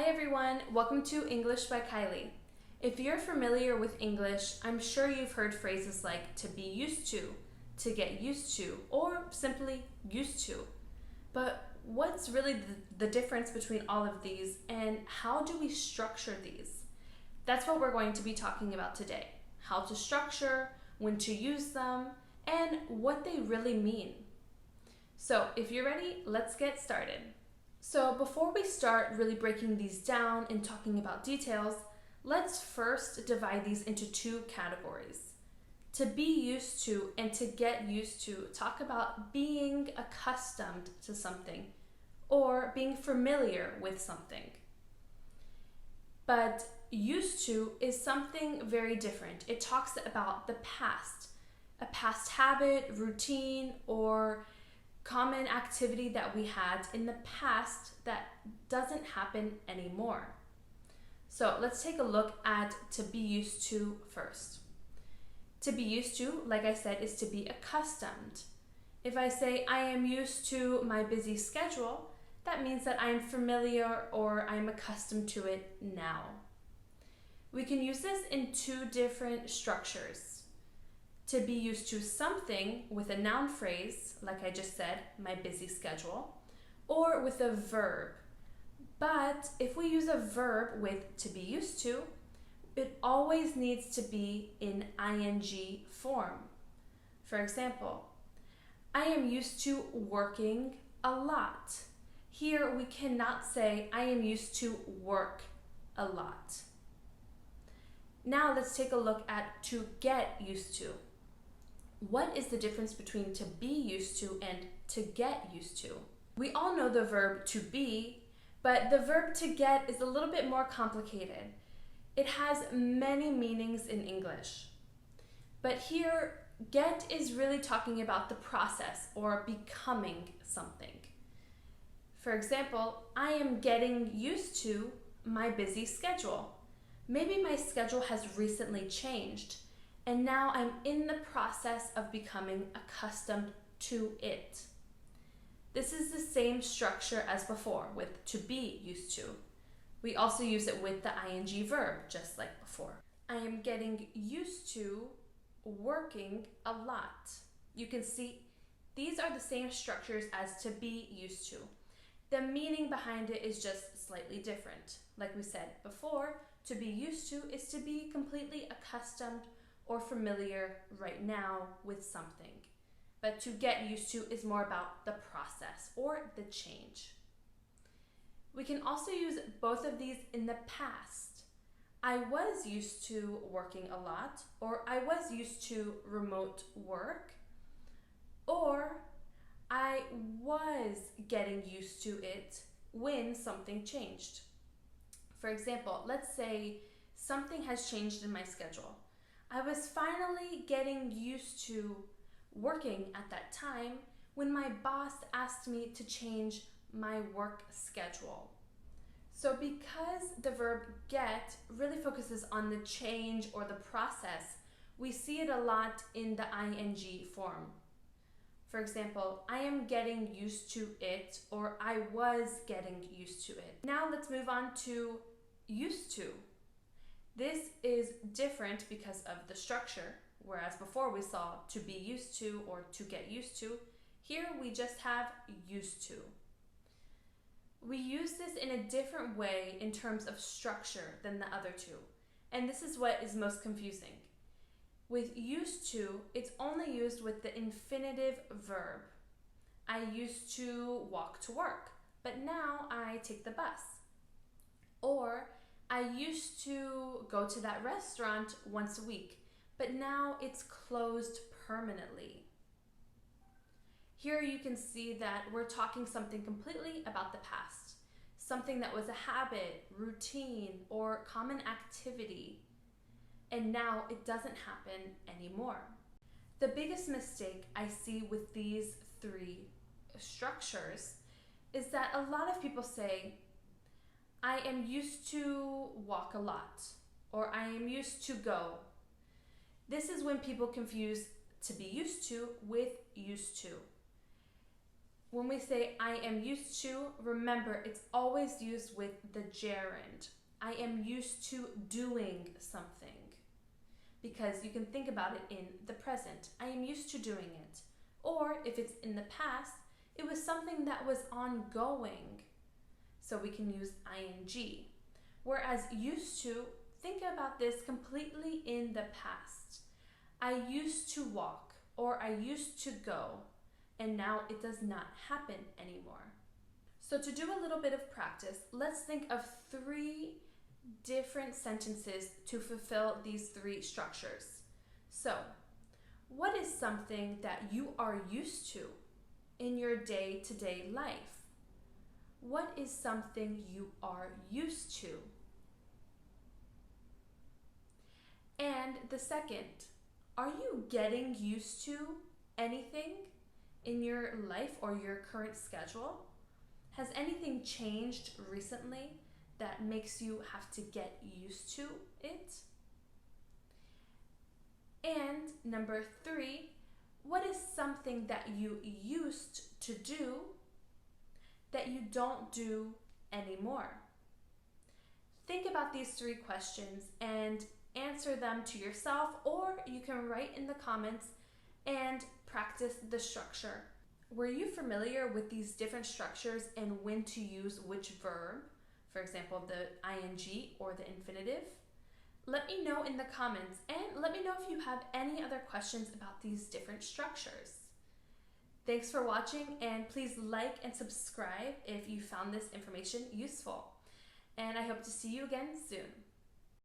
everyone, welcome to English by Kylie. If you're familiar with English, I'm sure you've heard phrases like to be used to get used to, or simply used to. But what's really the difference between all of these, and how do we structure these? That's what we're going to be talking about today. How to structure, when to use them, and what they really mean. So if you're ready, let's get started. So before we start really breaking these down and talking about details, let's first divide these into two categories. To be used to and to get used to talk about being accustomed to something or being familiar with something. But used to is something very different. It talks about the past, a past habit, routine, or common activity that we had in the past that doesn't happen anymore. So let's take a look at to be used to first. To be used to, like I said, is to be accustomed. If I say I am used to my busy schedule, that means that I am familiar or I am accustomed to it now. We can use this in two different structures. To be used to something with a noun phrase, like I just said, my busy schedule, or with a verb. But if we use a verb with to be used to, it always needs to be in ing form. For example, I am used to working a lot. Here we cannot say I am used to work a lot. Now let's take a look at to get used to. What is the difference between to be used to and to get used to? We all know the verb to be, but the verb to get is a little bit more complicated. It has many meanings in English. But here, get is really talking about the process or becoming something. For example, I am getting used to my busy schedule. Maybe my schedule has recently changed, and now I'm in the process of becoming accustomed to it. This is the same structure as before with to be used to. We also use it with the ing verb, just like before. I am getting used to working a lot. You can see these are the same structures as to be used to. The meaning behind it is just slightly different. Like we said before, to be used to is to be completely accustomed or familiar right now with something. But to get used to is more about the process or the change. We can also use both of these in the past. I was used to working a lot, or I was used to remote work, or I was getting used to it when something changed. For example, let's say something has changed in my schedule. I was finally getting used to working at that time when my boss asked me to change my work schedule. So because the verb get really focuses on the change or the process, we see it a lot in the ing form. For example, I am getting used to it, or I was getting used to it. Now let's move on to used to. This is different because of the structure, whereas before we saw to be used to or to get used to. Here we just have used to. We use this in a different way in terms of structure than the other two, and this is what is most confusing. With used to, it's only used with the infinitive verb. I used to walk to work, but now I take the bus. Or I used to go to that restaurant once a week, but now it's closed permanently. Here you can see that we're talking something completely about the past, something that was a habit, routine, or common activity, and now it doesn't happen anymore. The biggest mistake I see with these three structures is that a lot of people say, I am used to walk a lot, or I am used to go. This is when people confuse to be used to with used to. When we say I am used to, remember it's always used with the gerund. I am used to doing something. Because you can think about it in the present. I am used to doing it. Or if it's in the past, it was something that was ongoing. So we can use ing. Whereas used to, think about this completely in the past. I used to walk, or I used to go, and now it does not happen anymore. So to do a little bit of practice, let's think of 3 different sentences to fulfill these 3 structures. So, what is something that you are used to in your day-to-day life? What is something you are used to? And the second, are you getting used to anything in your life or your current schedule? Has anything changed recently that makes you have to get used to it? And number 3, what is something that you used to do that you don't do anymore? Think about these 3 questions and answer them to yourself, or you can write in the comments and practice the structure. Were you familiar with these different structures and when to use which verb? For example, the ing or the infinitive? Let me know in the comments, and let me know if you have any other questions about these different structures. Thanks for watching, and please like and subscribe if you found this information useful. And I hope to see you again soon.